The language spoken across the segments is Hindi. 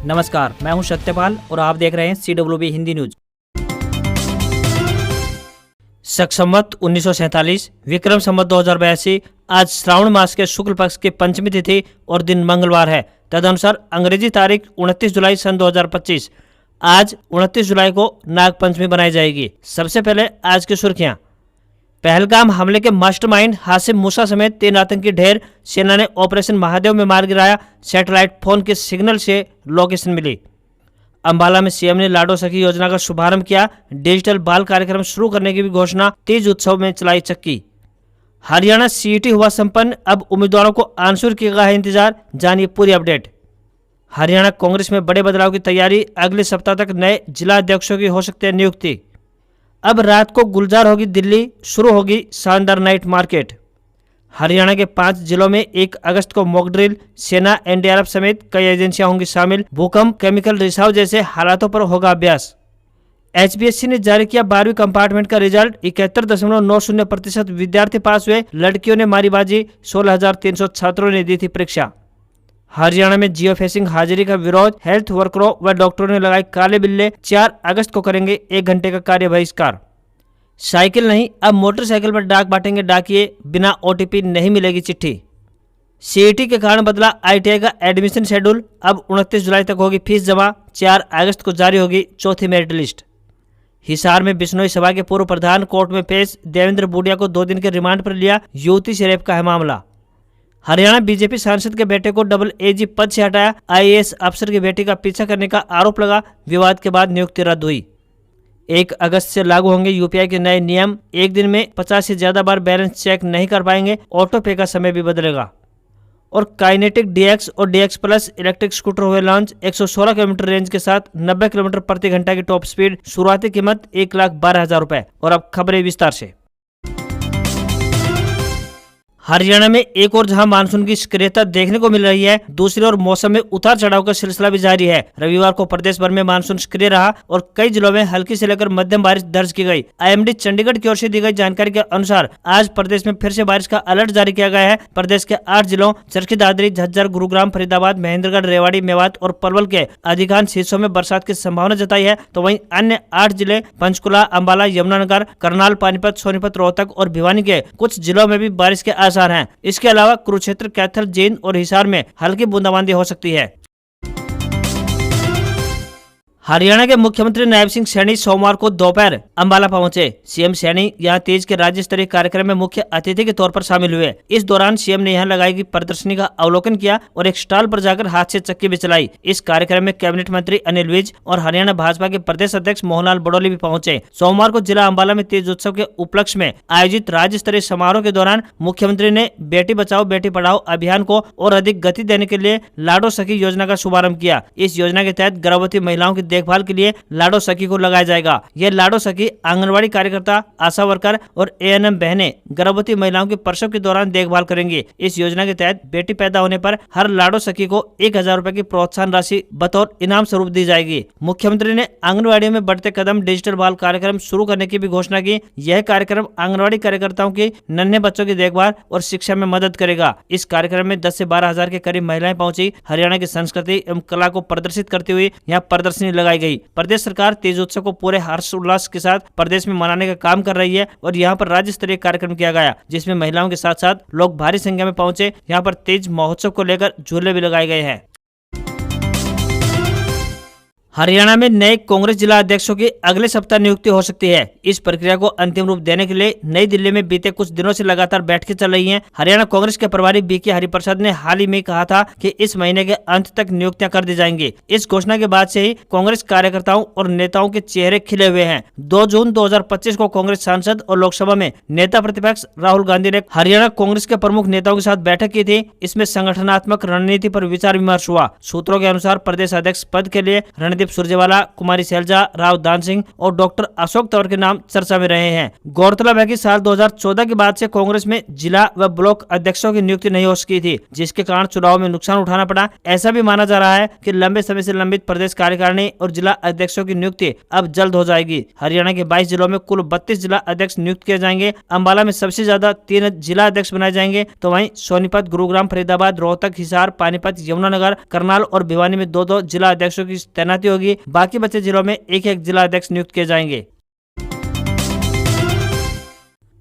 नमस्कार, मैं हूं सत्यपाल और आप देख रहे हैं CWB हिंदी न्यूज। शक संवत 1947 विक्रम संवत 2082 आज श्रावण मास के शुक्ल पक्ष की पंचमी तिथि और दिन मंगलवार है। तदनुसार अंग्रेजी तारीख 29 जुलाई सन 2025। आज 29 जुलाई को नाग पंचमी बनाई जाएगी। सबसे पहले आज की सुर्खियां। पहलगाम हमले के मास्टरमाइंड हासिम मूसा समेत 3 आतंकी ढेर सेना ने ऑपरेशन महादेव में मार गिराया। सैटेलाइट फोन के सिग्नल से लोकेशन मिली। अंबाला में सीएम ने लाडो सखी योजना का शुभारंभ किया। डिजिटल बाल कार्यक्रम शुरू करने की भी घोषणा। तीज उत्सव में चलाई चक्की। हरियाणा सीईटी हुआ संपन्न, अब उम्मीदवारों को आंसर किएगा है इंतजार। जानिए पूरी अपडेट। हरियाणा कांग्रेस में बड़े बदलाव की तैयारी। अगले सप्ताह तक नए जिला अध्यक्षों की हो सकती है नियुक्ति। अब रात को गुलजार होगी दिल्ली, शुरू होगी शानदार नाइट मार्केट। हरियाणा के 5 जिलों में 1 अगस्त को मॉक ड्रिल। सेना, एनडीआरएफ समेत कई एजेंसियां होंगी शामिल। भूकंप, केमिकल रिसाव जैसे हालातों पर होगा अभ्यास। HBSC ने जारी किया 12वीं कंपार्टमेंट का रिजल्ट। 71.90% विद्यार्थी पास हुए। लड़कियों ने मारी बाजी। 16,300 छात्रों ने दी थी परीक्षा। हरियाणा में जियो फेंसिंग हाजिरी का विरोध। हेल्थ वर्करों व डॉक्टरों ने लगाए काले बिल्ले। 4 अगस्त को करेंगे 1 घंटे का कार्य बहिष्कार। साइकिल नहीं, अब मोटरसाइकिल पर डाक बांटेंगे डाकिये। बिना OTP नहीं मिलेगी चिट्ठी। CET के कारण बदला ITI का एडमिशन शेड्यूल। अब 29 जुलाई तक होगी फीस जमा। 4 अगस्त को जारी होगी चौथी मेरिट लिस्ट। हिसार में बिश्नोई सभा के पूर्व प्रधान कोर्ट में पेश। देवेंद्र बूडिया को 2 दिन के रिमांड पर लिया। युवती से रेप का है मामला। हरियाणा बीजेपी सांसद के बेटे को डबल AG पद से हटाया। IAS अफसर की बेटी का पीछा करने का आरोप लगा। विवाद के बाद नियुक्ति रद्द हुई। 1 अगस्त से लागू होंगे UPI के नए नियम। एक दिन में 50 से ज्यादा बार बैलेंस चेक नहीं कर पाएंगे। ऑटो पे का समय भी बदलेगा। और काइनेटिक DX और DX प्लस इलेक्ट्रिक स्कूटर हुए लॉन्च। 116 किलोमीटर रेंज के साथ 90 किलोमीटर प्रति घंटा की टॉप स्पीड। शुरुआती कीमत 1,12,000 रुपए। और अब खबरें विस्तार से। हरियाणा में एक और जहां मानसून की सक्रियता देखने को मिल रही है, दूसरी ओर मौसम में उतार चढ़ाव का सिलसिला भी जारी है। रविवार को प्रदेश भर में मानसून सक्रिय रहा और कई जिलों में हल्की से लेकर मध्यम बारिश दर्ज की गई। IMD चंडीगढ़ की ओर से दी गई जानकारी के अनुसार आज प्रदेश में फिर से बारिश का अलर्ट जारी किया गया है। प्रदेश के 8 जिलों चरखी दादरी, झज्जर, गुरुग्राम, फरीदाबाद, महेंद्रगढ़, रेवाड़ी, मेवात और पलवल के अधिकांश हिस्सों में बरसात की संभावना जताई है। तो वहीं अन्य 8 जिले पंचकुला, अंबाला, यमुनानगर, करनाल, पानीपत, सोनीपत, रोहतक और भिवानी के कुछ जिलों में भी बारिश के आसार हैं। इसके अलावा कुरुक्षेत्र, कैथल, जींद और हिसार में हल्की बूंदाबांदी हो सकती है। हरियाणा के मुख्यमंत्री नायब सिंह सैनी सोमवार को दोपहर अंबाला पहुंचे। CM सैनी यहां तेज के राज्य स्तरीय कार्यक्रम में मुख्य अतिथि के तौर पर शामिल हुए। इस दौरान CM ने यहां लगाई गई प्रदर्शनी का अवलोकन किया और एक स्टॉल पर जाकर हाथ से चक्की भी चलाई। इस कार्यक्रम में कैबिनेट मंत्री अनिल विज और हरियाणा भाजपा के प्रदेश अध्यक्ष मोहनलाल बडोली भी पहुंचे। सोमवार को जिला अंबाला में तीज उत्सव के उपलक्ष्य में आयोजित राज्य स्तरीय समारोह के दौरान मुख्यमंत्री ने बेटी बचाओ बेटी पढ़ाओ अभियान को और अधिक गति देने के लिए लाडो सखी योजना का शुभारंभ किया। इस योजना के तहत गर्भवती महिलाओं की देखभाल के लिए लाडो सखी को लगाया जाएगा। यह लाडो सखी आंगनवाड़ी कार्यकर्ता, आशा वर्कर और ANM बहनें गर्भवती महिलाओं के प्रसव के दौरान देखभाल करेंगी। इस योजना के तहत बेटी पैदा होने पर हर लाडो सखी को 1,000 रुपए की प्रोत्साहन राशि बतौर इनाम स्वरूप दी जाएगी। मुख्यमंत्री ने आंगनवाड़ियों में बढ़ते कदम डिजिटल बाल कार्यक्रम शुरू करने की भी घोषणा की। यह कार्यक्रम आंगनवाड़ी कार्यकर्ताओं की नन्हे बच्चों की देखभाल और शिक्षा में मदद करेगा। इस कार्यक्रम में 10 से 12,000 के करीब महिलाएं पहुंची। हरियाणा की संस्कृति एवं कला को प्रदर्शित करते हुए यहाँ प्रदर्शनी लगाई गई। प्रदेश सरकार तीज उत्सव को पूरे हर्षोल्लास के साथ प्रदेश में मनाने का काम कर रही है और यहाँ पर राज्य स्तरीय कार्यक्रम किया गया, जिसमें महिलाओं के साथ साथ लोग भारी संख्या में पहुंचे। यहाँ पर तीज महोत्सव को लेकर झूले भी लगाए गए हैं। हरियाणा में नए कांग्रेस जिला अध्यक्षों की अगले सप्ताह नियुक्ति हो सकती है। इस प्रक्रिया को अंतिम रूप देने के लिए नई दिल्ली में बीते कुछ दिनों से लगातार बैठकें चल रही हैं। हरियाणा कांग्रेस के प्रभारी BK हरिप्रसाद ने हाल ही में कहा था कि इस महीने के अंत तक नियुक्तियां कर दी जाएंगी। इस घोषणा के बाद से ही कांग्रेस कार्यकर्ताओं और नेताओं के चेहरे खिले हुए हैं। 2 जून 2025 को कांग्रेस सांसद और लोकसभा में नेता प्रतिपक्ष राहुल गांधी ने हरियाणा कांग्रेस के प्रमुख नेताओं के साथ बैठक की थी। इसमें संगठनात्मक रणनीति पर विचार विमर्श हुआ। सूत्रों के अनुसार प्रदेश अध्यक्ष पद के लिए रणदीप प्रदीप सुरजेवाला, कुमारी शैलजा, राव दान सिंह और डॉक्टर अशोक तंवर के नाम चर्चा में रहे हैं। गौरतलब है कि साल 2014 के बाद से कांग्रेस में जिला व ब्लॉक अध्यक्षों की नियुक्ति नहीं हो सकी थी, जिसके कारण चुनाव में नुकसान उठाना पड़ा। ऐसा भी माना जा रहा है कि लंबे समय से लंबित प्रदेश कार्यकारिणी और जिला अध्यक्षों की नियुक्ति अब जल्द हो जाएगी। हरियाणा के 22 जिलों में कुल 32 जिला अध्यक्ष नियुक्त किए जाएंगे। अंबाला में सबसे ज्यादा 3 जिला अध्यक्ष बनाए जाएंगे, तो वहीं सोनीपत, गुरुग्राम, फरीदाबाद, रोहतक, हिसार, पानीपत, यमुनानगर, करनाल और भिवानी में 2-2 जिला अध्यक्षों की तैनाती होगी। बाकी बचे जिलों में 1-1 जिला अध्यक्ष नियुक्त किए जाएंगे।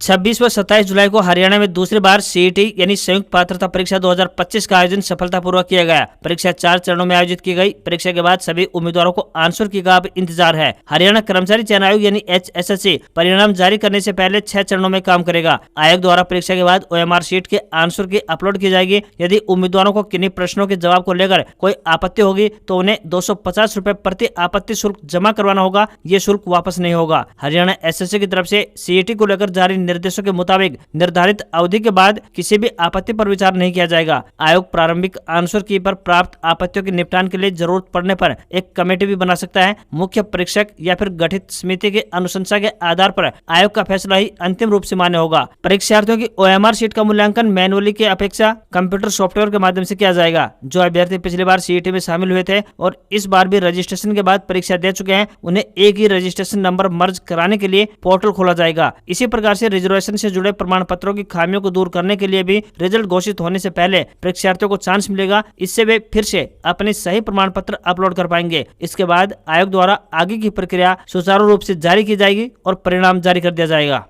26 व 27 जुलाई को हरियाणा में दूसरी बार सीईटी यानी संयुक्त पात्रता परीक्षा 2025 का आयोजन सफलतापूर्वक किया गया। परीक्षा 4 चरणों में आयोजित की गई। परीक्षा के बाद सभी उम्मीदवारों को आंसर की का अब इंतजार है। हरियाणा कर्मचारी चयन आयोग यानी HSSC परिणाम जारी करने से पहले 6 चरणों में काम करेगा। आयोग द्वारा परीक्षा के बाद OMR शीट के आंसर की अपलोड की जाएगी। यदि उम्मीदवारों को किन्हीं प्रश्नों के जवाब को लेकर कोई आपत्ति होगी तो उन्हें 250 रुपए प्रति आपत्ति शुल्क जमा करवाना होगा। ये शुल्क वापस नहीं होगा। हरियाणा SSC की तरफ से सीईटी को लेकर जारी निर्देशों के मुताबिक निर्धारित अवधि के बाद किसी भी आपत्ति पर विचार नहीं किया जाएगा। आयोग प्रारंभिक आंसर की पर प्राप्त आपत्तियों के निपटान के लिए जरूरत पड़ने पर एक कमेटी भी बना सकता है। मुख्य परीक्षक या फिर गठित समिति के अनुशंसा के आधार पर आयोग का फैसला ही अंतिम रूप से मान्य होगा। परीक्षार्थियों की OMR शीट का मूल्यांकन मैनुअली के अपेक्षा कंप्यूटर सॉफ्टवेयर के माध्यम से किया जाएगा। जो अभ्यर्थी पिछली बार सीईटी में शामिल हुए थे और इस बार भी रजिस्ट्रेशन के बाद परीक्षा दे चुके हैं, उन्हें एक ही रजिस्ट्रेशन नंबर मर्ज कराने के लिए पोर्टल खोला जाएगा। इसी प्रकार से रिजर्वेशन से जुड़े प्रमाण पत्रों की खामियों को दूर करने के लिए भी रिजल्ट घोषित होने से पहले परीक्षार्थियों को चांस मिलेगा। इससे वे फिर से अपने सही प्रमाण पत्र अपलोड कर पाएंगे। इसके बाद आयोग द्वारा आगे की प्रक्रिया सुचारू रूप से जारी की जाएगी और परिणाम जारी कर दिया जाएगा।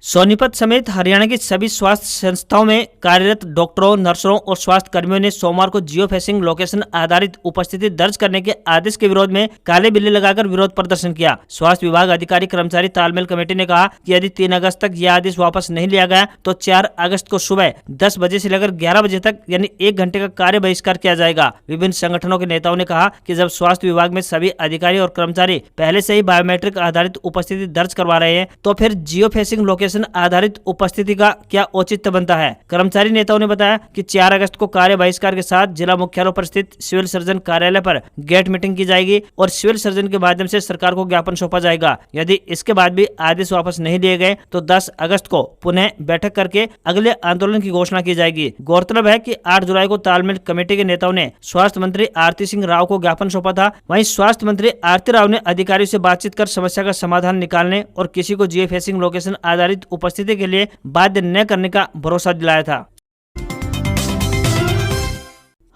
सोनीपत समेत हरियाणा की सभी स्वास्थ्य संस्थाओं में कार्यरत डॉक्टरों, नर्सों और स्वास्थ्य कर्मियों ने सोमवार को जियो फेंसिंग लोकेशन आधारित उपस्थिति दर्ज करने के आदेश के विरोध में काले बिल्ले लगाकर विरोध प्रदर्शन किया। स्वास्थ्य विभाग अधिकारी कर्मचारी तालमेल कमेटी ने कहा कि यदि 3 अगस्त तक यह आदेश वापस नहीं लिया गया तो 4 अगस्त को सुबह 10 बजे से लेकर 11 बजे तक यानी 1 घंटे का कार्य बहिष्कार किया जाएगा। विभिन्न संगठनों के नेताओं ने कहा कि जब स्वास्थ्य विभाग में सभी अधिकारी और कर्मचारी पहले से ही बायोमेट्रिक आधारित उपस्थिति दर्ज करवा रहे हैं तो फिर जियो फेंसिंग लोकेशन आधारित उपस्थिति का क्या औचित्य बनता है। कर्मचारी नेताओं ने बताया कि 4 अगस्त को कार्य बहिष्कार के साथ जिला मुख्यालयों पर स्थित सिविल सर्जन कार्यालय पर गेट मीटिंग की जाएगी और सिविल सर्जन के माध्यम से सरकार को ज्ञापन सौंपा जाएगा। यदि इसके बाद भी आदेश वापस नहीं लिए गए तो 10 अगस्त को पुनः बैठक करके अगले आंदोलन की घोषणा की जाएगी। गौरतलब है कि 8 जुलाई को तालमेल कमेटी के नेताओं ने स्वास्थ्य मंत्री आरती सिंह राव को ज्ञापन सौंपा था। वहीं स्वास्थ्य मंत्री आरती राव ने अधिकारियों से बातचीत कर समस्या का समाधान निकालने और किसी को जियो फेंसिंग लोकेशन आधारित उपस्थिति के लिए बाध्य न करने का भरोसा दिलाया था।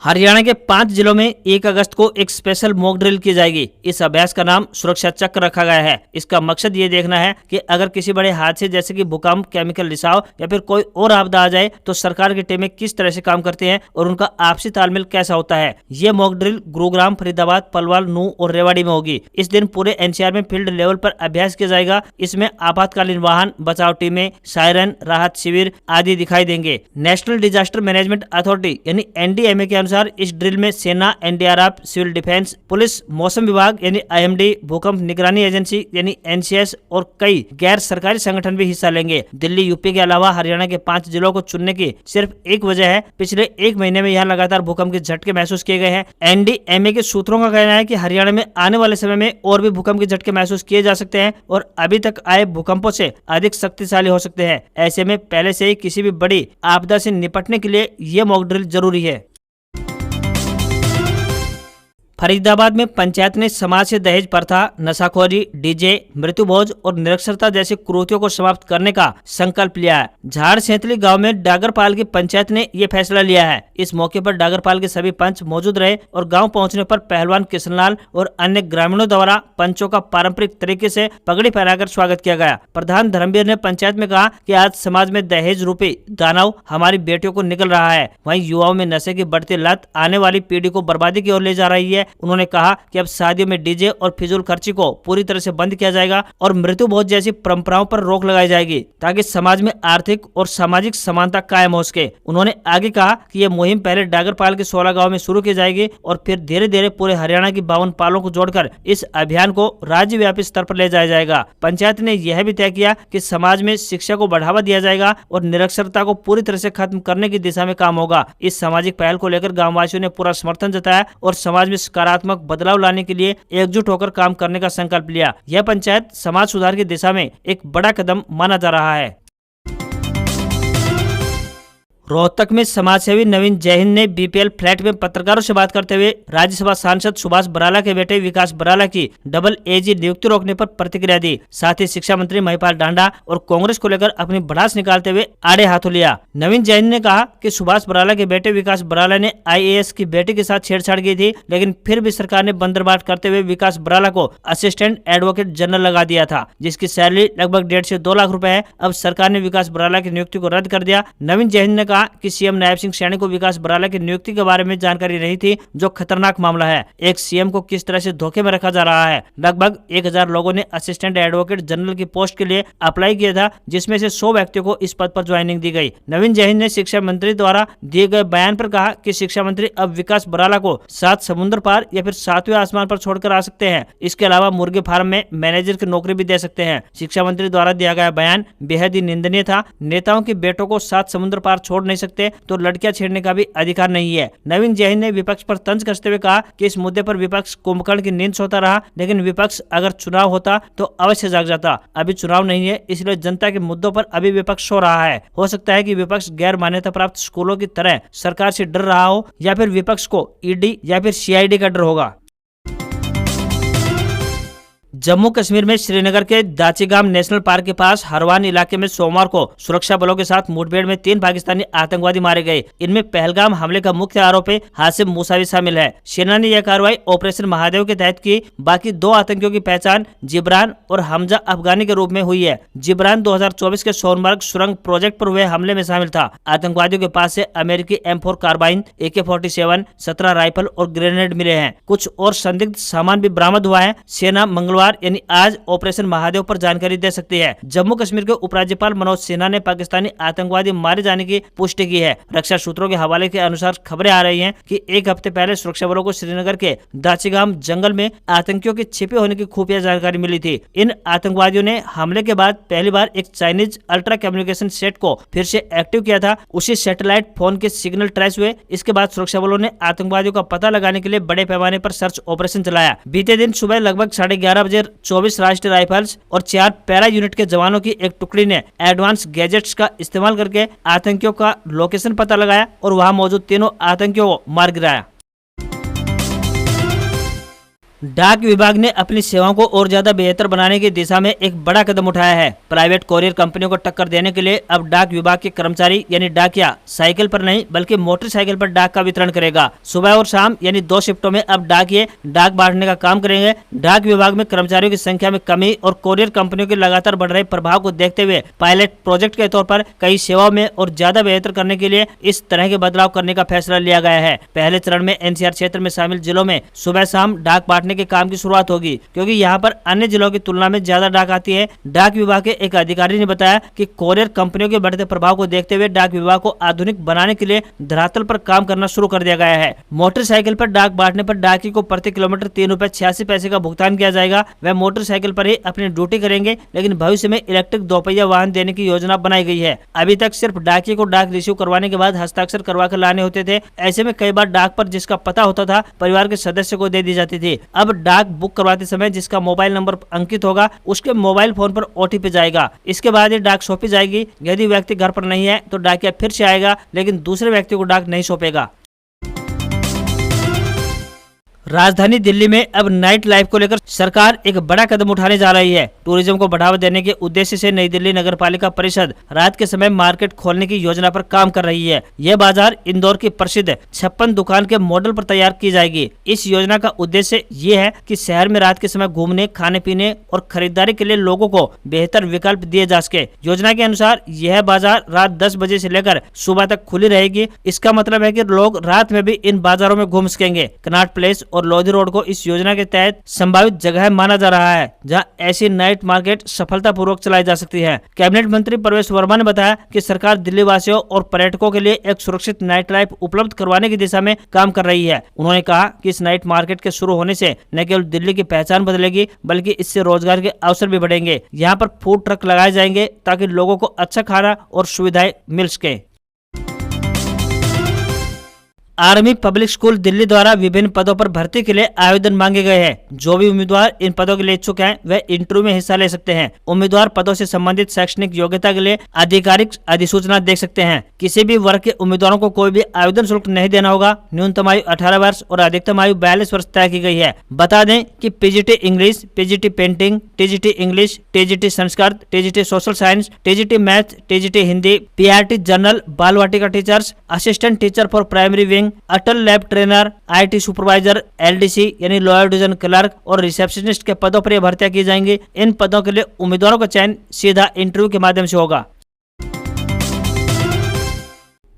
हरियाणा के 5 जिलों में 1 अगस्त को एक स्पेशल मॉक ड्रिल की जाएगी। इस अभ्यास का नाम सुरक्षा चक्र रखा गया है। इसका मकसद ये देखना है कि अगर किसी बड़े हादसे जैसे कि भूकंप, केमिकल रिसाव या फिर कोई और आपदा आ जाए तो सरकार की टीमें किस तरह से काम करती हैं और उनका आपसी तालमेल कैसा होता है। ये मॉक ड्रिल गुरुग्राम, फरीदाबाद, पलवल, नूंह और रेवाड़ी में होगी। इस दिन पूरे NCR में फील्ड लेवल पर अभ्यास किया जाएगा। इसमें आपातकालीन वाहन, बचाव टीमें, सायरन, राहत शिविर आदि दिखाई देंगे। नेशनल डिजास्टर मैनेजमेंट अथॉरिटी यानी NDMA के अनुसार इस ड्रिल में सेना, NDRF, सिविल डिफेंस, पुलिस, मौसम विभाग यानी IMD, भूकंप निगरानी एजेंसी यानी NCS और कई गैर सरकारी संगठन भी हिस्सा लेंगे। दिल्ली, यूपी के अलावा हरियाणा के 5 जिलों को चुनने की सिर्फ एक वजह है, पिछले 1 महीने में यहाँ लगातार भूकंप के झटके महसूस किए गए हैं। NDMA के सूत्रों का कहना है कि हरियाणा में आने वाले समय में और भी भूकंप के झटके महसूस किए जा सकते हैं और अभी तक आए भूकंपों से अधिक शक्तिशाली हो सकते हैं। ऐसे में पहले से ही किसी भी बड़ी आपदा से निपटने के लिए ये मॉक ड्रिल जरूरी है। फरीदाबाद में पंचायत ने समाज से दहेज प्रथा, नशाखोरी, डीजे, मृत्यु भोज और निरक्षरता जैसी कुरीतियों को समाप्त करने का संकल्प लिया है। झाड़ सेंतली गांव में डागरपाल की पंचायत ने ये फैसला लिया है। इस मौके पर डागरपाल के सभी पंच मौजूद रहे और गांव पहुंचने पर पहलवान किशनलाल और अन्य ग्रामीणों द्वारा पंचों का पारंपरिक तरीके से पगड़ी पहनाकर स्वागत किया गया। प्रधान धर्मवीर ने पंचायत में कहा कि आज समाज में दहेज रूपी दानव हमारी बेटियों को निकल रहा है। वहीं युवाओं में नशे की बढ़ती लत आने वाली पीढ़ी को बर्बादी की ओर ले जा रही है। उन्होंने कहा कि अब शादियों में डीजे और फिजूल खर्ची को पूरी तरह से बंद किया जाएगा और मृत्यु भोज जैसी परंपराओं पर रोक लगाई जाएगी ताकि समाज में आर्थिक और सामाजिक समानता कायम हो सके। उन्होंने आगे कहा कि यह मुहिम पहले डागरपाल के 16 गाँव में शुरू की जाएगी और फिर धीरे धीरे पूरे हरियाणा की 52 पालों को जोड़कर इस अभियान को राज्यव्यापी स्तर पर ले जाया जाएगा। पंचायत ने यह भी तय किया कि समाज में शिक्षा को बढ़ावा दिया जाएगा और निरक्षरता को पूरी तरह से खत्म करने की दिशा में काम होगा। इस सामाजिक पहल को लेकर गांववासियों ने पूरा समर्थन जताया और समाज में सकारात्मक बदलाव लाने के लिए एकजुट होकर काम करने का संकल्प लिया। यह पंचायत समाज सुधार की दिशा में एक बड़ा कदम माना जा रहा है। रोहतक में समाजसेवी नवीन जयहिंद ने बीपीएल फ्लैट में पत्रकारों से बात करते हुए राज्यसभा सांसद सुभाष बराला के बेटे विकास बराला की डबल एजी नियुक्ति रोकने पर प्रतिक्रिया दी। साथ ही शिक्षा मंत्री महिपाल डांडा और कांग्रेस को लेकर अपनी भड़ास निकालते हुए आड़े हाथों लिया। नवीन जयहिंद ने कहा कि सुभाष बराला के बेटे विकास बराला ने IAS की बेटी के साथ छेड़छाड़ की थी, लेकिन फिर भी सरकार ने बंदरबाट करते हुए विकास बराला को असिस्टेंट एडवोकेट जनरल लगा दिया था, जिसकी सैलरी लगभग 1.5 से 2 लाख रुपए है। अब सरकार ने विकास बराला की नियुक्ति को रद्द कर दिया। नवीन जयहिंद ने कहा कि सीएम नायब सिंह सैनी को विकास बराला की नियुक्ति के बारे में जानकारी नहीं थी, जो खतरनाक मामला है। एक सीएम को किस तरह से धोखे में रखा जा रहा है। लगभग 1000 लोगों ने असिस्टेंट एडवोकेट जनरल की पोस्ट के लिए अप्लाई किया था, जिसमें से 100 व्यक्तियों को इस पद पर ज्वाइनिंग दी गई। नवीन जयहिंद ने शिक्षा मंत्री द्वारा दिए गए बयान पर कहा कि शिक्षा मंत्री अब विकास बराला को 7 समुद्र पार या फिर 7वें आसमान पर छोड़कर आ सकते हैं। इसके अलावा मुर्गी फार्म में मैनेजर की नौकरी भी दे सकते हैं। शिक्षा मंत्री द्वारा दिया गया बयान बेहद ही निंदनीय था। नेताओं के बेटों को 7 समुद्र पार छोड़ नहीं सकते तो लड़कियां छेड़ने का भी अधिकार नहीं है। नवीन जयहिंद ने विपक्ष पर तंज कसते हुए कहा कि इस मुद्दे पर विपक्ष कुंभकर्ण की नींद सोता रहा, लेकिन विपक्ष अगर चुनाव होता तो अवश्य जाग जाता। अभी चुनाव नहीं है, इसलिए जनता के मुद्दों पर अभी विपक्ष सो रहा है। हो सकता है कि विपक्ष गैर मान्यता प्राप्त स्कूलों की तरह सरकार से डर रहा हो, या फिर विपक्ष को ईडी या फिर CID का डर होगा। जम्मू कश्मीर में श्रीनगर के दाचीगाम नेशनल पार्क के पास हरवान इलाके में सोमवार को सुरक्षा बलों के साथ मुठभेड़ में 3 पाकिस्तानी आतंकवादी मारे गए। इनमें पहलगाम हमले का मुख्य आरोपी हासिम मूसा भी शामिल है। सेना ने यह कार्रवाई ऑपरेशन महादेव के तहत की। बाकी 2 आतंकियों की पहचान जिब्रान और हमजा अफगानी के रूप में हुई है। जिब्रान 2024 के सोनमर्ग सुरंग प्रोजेक्ट पर हुए हमले में शामिल था। आतंकवादियों के पास से अमेरिकी M4 कार्बाइन, AK-47, 17 राइफल और ग्रेनेड मिले हैं। कुछ और संदिग्ध सामान भी बरामद हुआ है। सेना मंगलवार यानी आज ऑपरेशन महादेव पर जानकारी दे सकती है। जम्मू कश्मीर के उपराज्यपाल मनोज सिन्हा ने पाकिस्तानी आतंकवादी मारे जाने की पुष्टि की है। रक्षा सूत्रों के हवाले के अनुसार खबरें आ रही हैं कि 1 हफ्ते पहले सुरक्षा बलों को श्रीनगर के दाचीगाम जंगल में आतंकियों के छिपे होने की खुफिया जानकारी मिली थी। इन आतंकवादियों ने हमले के बाद पहली बार एक चाइनीज अल्ट्रा कम्युनिकेशन सेट को फिर से एक्टिव किया था। उसी सैटेलाइट फोन के सिग्नल ट्रेस हुए। इसके बाद सुरक्षा बलों ने आतंकवादियों का पता लगाने के लिए बड़े पैमाने पर सर्च ऑपरेशन चलाया। बीते दिन सुबह लगभग 11:30 बजे 24 राष्ट्रीय राइफल्स और 4 पैरा यूनिट के जवानों की एक टुकड़ी ने एडवांस गैजेट्स का इस्तेमाल करके आतंकियों का लोकेशन पता लगाया और वहां मौजूद तीनों आतंकियों को मार गिराया। डाक विभाग ने अपनी सेवाओं को और ज्यादा बेहतर बनाने की दिशा में एक बड़ा कदम उठाया है। प्राइवेट कोरियर कंपनियों को टक्कर देने के लिए अब डाक विभाग के कर्मचारी यानी डाकिया साइकिल पर नहीं बल्कि मोटरसाइकिल पर डाक का वितरण करेगा। सुबह और शाम यानी 2 शिफ्टों में अब डाकिये डाक बांटने का काम करेंगे। डाक विभाग में कर्मचारियों की संख्या में कमी और कोरियर कंपनियों के लगातार बढ़ रहे प्रभाव को देखते हुए पायलट प्रोजेक्ट के तौर पर कई सेवाओं में और ज्यादा बेहतर करने के लिए इस तरह के बदलाव करने का फैसला लिया गया है। पहले चरण में NCR क्षेत्र में शामिल जिलों में सुबह शाम डाक बांटने के काम की शुरुआत होगी, क्योंकि यहाँ पर अन्य जिलों की तुलना में ज्यादा डाक आती है। डाक विभाग के एक अधिकारी ने बताया कि कोरियर कंपनियों के बढ़ते प्रभाव को देखते हुए डाक विभाग को आधुनिक बनाने के लिए धरातल पर काम करना शुरू कर दिया गया है। मोटरसाइकिल पर डाक बांटने पर डाकी को प्रति किलोमीटर 3.86 का भुगतान किया जाएगा। वह मोटरसाइकिल पर ही अपनी ड्यूटी करेंगे, लेकिन भविष्य में इलेक्ट्रिक 2 पहिया वाहन देने की योजना बनाई गई है। अभी तक सिर्फ डाकिये को डाक रिसीव करवाने के बाद हस्ताक्षर करवा कर लाने होते थे। ऐसे में कई बार डाक पर जिसका पता होता था परिवार के सदस्य को दे दी जाती थी। अब डाक बुक करवाते समय जिसका मोबाइल नंबर अंकित होगा उसके मोबाइल फोन पर OTP जाएगा। इसके बाद ये डाक सौंपी जाएगी। यदि व्यक्ति घर पर नहीं है तो डाकिया फिर से आएगा, लेकिन दूसरे व्यक्ति को डाक नहीं सौंपेगा। राजधानी दिल्ली में अब नाइट लाइफ को लेकर सरकार एक बड़ा कदम उठाने जा रही है। टूरिज्म को बढ़ावा देने के उद्देश्य से नई दिल्ली नगरपालिका परिषद रात के समय मार्केट खोलने की योजना पर काम कर रही है। यह बाजार इंदौर की प्रसिद्ध 56 दुकान के मॉडल पर तैयार की जाएगी। इस योजना का उद्देश्य ये है कि शहर में रात के समय घूमने, खाने पीने और खरीदारी के लिए लोगों को बेहतर विकल्प दिए जा सके। योजना के अनुसार यह बाजार रात 10 बजे से लेकर सुबह तक खुली रहेगी। इसका मतलब है कि लोग रात में भी इन बाजारों में घूम सकेंगे। कनॉट प्लेस और लोधी रोड को इस योजना के तहत संभावित जगह माना जा रहा है जहां ऐसी नाइट मार्केट सफलतापूर्वक चलाई जा सकती है। कैबिनेट मंत्री प्रवेश वर्मा ने बताया कि सरकार दिल्ली वासियों और पर्यटकों के लिए एक सुरक्षित नाइट लाइफ उपलब्ध करवाने की दिशा में काम कर रही है। उन्होंने कहा कि इस नाइट मार्केट के शुरू होने से न केवल दिल्ली की पहचान बदलेगी बल्कि इससे रोजगार के अवसर भी बढ़ेंगे। यहाँ पर फूड ट्रक लगाए जाएंगे ताकि लोगों को अच्छा खाना और सुविधाएं मिल सके। आर्मी पब्लिक स्कूल दिल्ली द्वारा विभिन्न पदों पर भर्ती के लिए आवेदन मांगे गए हैं। जो भी उम्मीदवार इन पदों के लिए इच्छुक हैं वे इंटरव्यू में हिस्सा ले सकते हैं। उम्मीदवार पदों से संबंधित शैक्षणिक योग्यता के लिए आधिकारिक अधिसूचना देख सकते हैं। किसी भी वर्ग के उम्मीदवारों को कोई भी आवेदन शुल्क नहीं देना होगा। न्यूनतम आयु 18 वर्ष और अधिकतम आयु 42 वर्ष तय की गई है। बता दें कि PGT English, PGT painting, TGT English, TGT Sanskrit, TGT social science, TGT math, TGT Hindi, PRT general, Bal Vatika teachers, assistant teacher for primary wing, Atal lab trainer, IT supervisor, LDC यानी लोअर डिवीजन क्लर्क और रिसेप्शनिस्ट के पदों पर यह भर्तियां की जाएंगी। इन पदों के लिए उम्मीदवारों का चयन सीधा इंटरव्यू के माध्यम से होगा।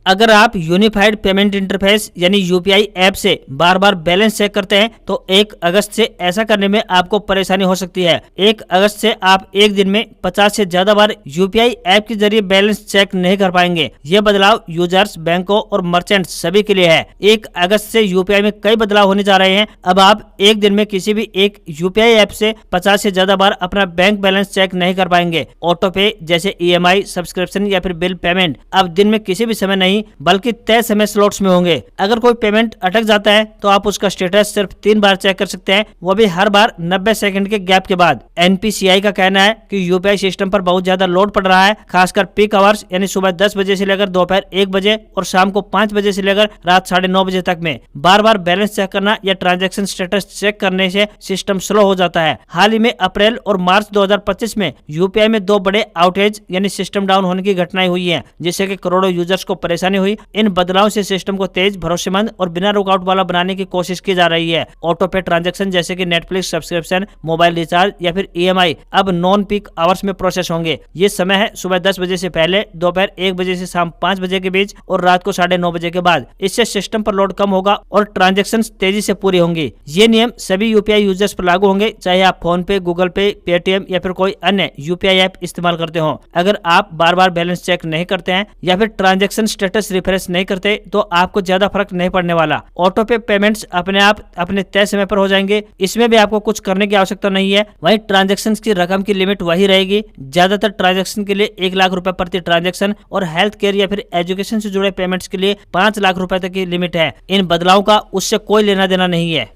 अगर आप यूनिफाइड पेमेंट इंटरफेस यानी यूपीआई ऐप से बार बार बैलेंस चेक करते हैं तो 1 अगस्त से ऐसा करने में आपको परेशानी हो सकती है। 1 अगस्त से आप एक दिन में 50 से ज्यादा बार यूपीआई ऐप के जरिए बैलेंस चेक नहीं कर पाएंगे। यह बदलाव यूजर्स, बैंकों और मर्चेंट सभी के लिए है। 1 अगस्त से यूपीआई में कई बदलाव होने जा रहे हैं। अब आप एक दिन में किसी भी एक यूपीआई ऐप से 50 से ज्यादा बार अपना बैंक बैलेंस चेक नहीं कर पाएंगे। ऑटो पे जैसे ईएमआई, सब्सक्रिप्शन या फिर बिल पेमेंट अब दिन में किसी भी समय नहीं बल्कि तय समय स्लॉट्स में होंगे। अगर कोई पेमेंट अटक जाता है तो आप उसका स्टेटस सिर्फ 3 बार चेक कर सकते हैं, वो भी हर बार 90 सेकंड के गैप के बाद। एनपीसीआई का कहना है कि यूपीआई सिस्टम पर बहुत ज्यादा लोड पड़ रहा है, खासकर पीक आवर्स यानी सुबह 10 बजे से लेकर दोपहर 1 बजे और शाम को 5 बजे से लेकर रात 9:30 बजे तक में। बार बार बैलेंस चेक करना या ट्रांजेक्शन स्टेटस चेक करने से सिस्टम स्लो हो जाता है। हाल ही में अप्रैल और मार्च 2025 में यूपीआई में 2 बड़े आउटेज यानी सिस्टम डाउन होने की घटनाएं हुई है, जिससे कि करोड़ों यूजर्स को परेशानी हुई। इन बदलावों से सिस्टम को तेज, भरोसेमंद और बिना रुकावट वाला बनाने की कोशिश की जा रही है। ऑटो पे ट्रांजैक्शन जैसे कि नेटफ्लिक्स सब्सक्रिप्शन, मोबाइल रिचार्ज या फिर ईएमआई अब नॉन पीक आवर्स में प्रोसेस होंगे। ये समय है सुबह 10 बजे से पहले, दोपहर 1 बजे से शाम 5 बजे के बीच और रात को 9:30 बजे के बाद। इससे सिस्टम पर लोड कम होगा और ट्रांजैक्शन तेजी से पूरी होंगी। ये नियम सभी यूपीआई यूजर्स पर लागू होंगे, चाहे आप फोन पे, गूगल पे, पेटीएम या फिर कोई अन्य यूपीआई ऐप इस्तेमाल करते हो। अगर आप बार बार बैलेंस चेक नहीं करते हैं या फिर ट्रांजैक्शन स्टेटस रिफ्रेश नहीं करते तो आपको ज्यादा फर्क नहीं पड़ने वाला। ऑटो पे पेमेंट्स अपने आप अपने तय समय पर हो जाएंगे, इसमें भी आपको कुछ करने की आवश्यकता नहीं है। वहीं ट्रांजैक्शन की रकम की लिमिट वही रहेगी। ज्यादातर ट्रांजैक्शन के लिए 1 लाख रुपए प्रति ट्रांजैक्शन और हेल्थ केयर या फिर एजुकेशन से जुड़े पेमेंट्स के लिए 5 लाख रुपए तक की लिमिट है। इन बदलावों का उससे कोई लेना देना नहीं है।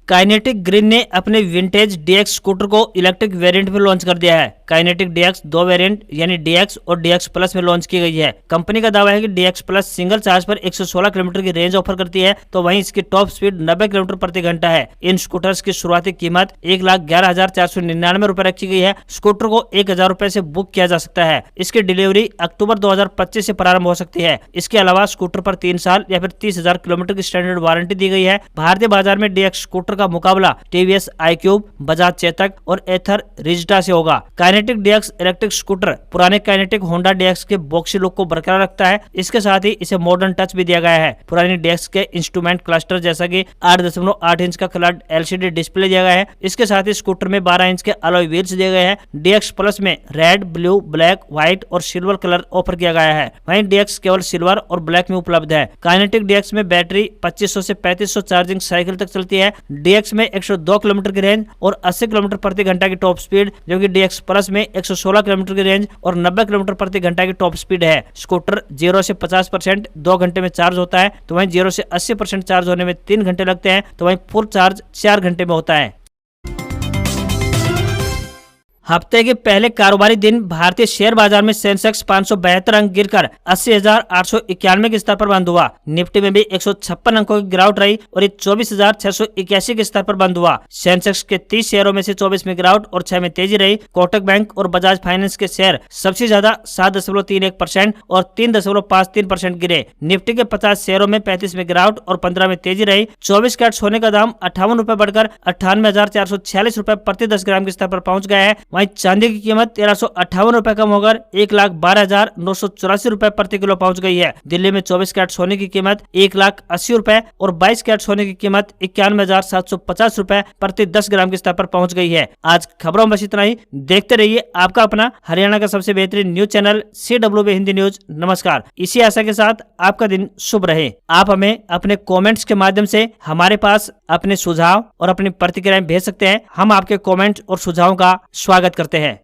काइनेटिक ग्रीन ने अपने विंटेज डीएक्स स्कूटर को इलेक्ट्रिक वेरिएंट में लॉन्च कर दिया है। काइनेटिक डीएक्स 2 वेरिएंट यानी डीएक्स और डीएक्स प्लस में लॉन्च की गई है। कंपनी का दावा है कि डीएक्स प्लस सिंगल चार्ज पर 116 किलोमीटर की रेंज ऑफर करती है, तो वहीं इसकी टॉप स्पीड 90 किलोमीटर प्रति घंटा है। इन स्कूटर्स की शुरुआती कीमत 1,11,499 रुपए रखी गई है। स्कूटर को 1,000 रुपए से बुक किया जा सकता है। इसकी डिलीवरी अक्टूबर 2025 से प्रारंभ हो सकती है। इसके अलावा स्कूटर पर 3 साल या फिर 30,000 किलोमीटर की स्टैंडर्ड वारंटी दी गई है। भारतीय बाजार में डीएक्स स्कूटर का मुकाबला टीवीएस iQube, बजाज चेतक और एथर रिजटा से होगा। काइनेटिक डीएक्स इलेक्ट्रिक स्कूटर पुराने काइनेटिक होंडा डीएक्स के बॉक्सी लुक को बरकरार रखता है। इसके साथ ही इसे मॉडर्न टच भी दिया गया है। पुरानी डीएक्स के इंस्ट्रूमेंट क्लस्टर जैसा कि 8.8 इंच का कलर्ड एलसीडी डिस्प्ले दिया गया है। इसके साथ ही स्कूटर में 12 इंच के अलॉय व्हील्स दिए गए हैं। डीएक्स प्लस में रेड, ब्लू, ब्लैक, व्हाइट और सिल्वर कलर ऑफर किया गया है। वहीं डीएक्स केवल सिल्वर और ब्लैक में उपलब्ध है। काइनेटिक डीएक्स में बैटरी 2500 से 3500 चार्जिंग साइकिल तक चलती है। डीएक्स में 102 किलोमीटर की रेंज और 80 किलोमीटर प्रति घंटा की टॉप स्पीड, जबकि डीएक्स प्लस में 116 किलोमीटर की रेंज और 90 किलोमीटर प्रति घंटा की टॉप स्पीड है। स्कूटर 0 से 50% 2 घंटे में चार्ज होता है, तो वहीं 0 से 80% चार्ज होने में 3 घंटे लगते हैं, तो वहीं फुल चार्ज 4 घंटे में होता है। हफ्ते के पहले कारोबारी दिन भारतीय शेयर बाजार में सेंसेक्स 572 अंक गिरकर 80,891 के स्तर पर बंद हुआ। निफ्टी में भी 156 अंकों की गिरावट रही और ये 24,681 के स्तर पर बंद हुआ। सेंसेक्स के 30 शेयरों में से 24 में गिरावट और 6 में तेजी रही। कोटक बैंक और बजाज फाइनेंस के शेयर सबसे ज्यादा 7.31% और 3.53% गिरे। निफ्टी के 50 शेयरों में 35 में गिरावट और 15 में तेजी रही। 24 कैरेट सोने का दाम 58 रुपए बढ़कर 98,446 रुपए प्रति 10 ग्राम के स्तर पर पहुंच गया है। वहीं चांदी की कीमत 1358 रुपए कम होकर 1,12,984 रुपए प्रति किलो पहुंच गई है। दिल्ली में 24 कैरेट सोने की कीमत 1,80,000 रुपए और 22 कैरेट सोने की कीमत 91,750 रुपए प्रति 10 ग्राम के स्तर पर पहुंच गई है। आज खबरों में बस इतना ही। देखते रहिए आपका अपना हरियाणा का सबसे बेहतरीन news channel CWB Hindi news. नमस्कार। इसी आशा के साथ आपका दिन शुभ रहे। आप हमें अपने कमेंट्स के माध्यम से हमारे पास अपने सुझाव और अपनी प्रतिक्रियाएं भेज सकते हैं। हम आपके कमेंट्स और सुझावों का स्वागत करते हैं।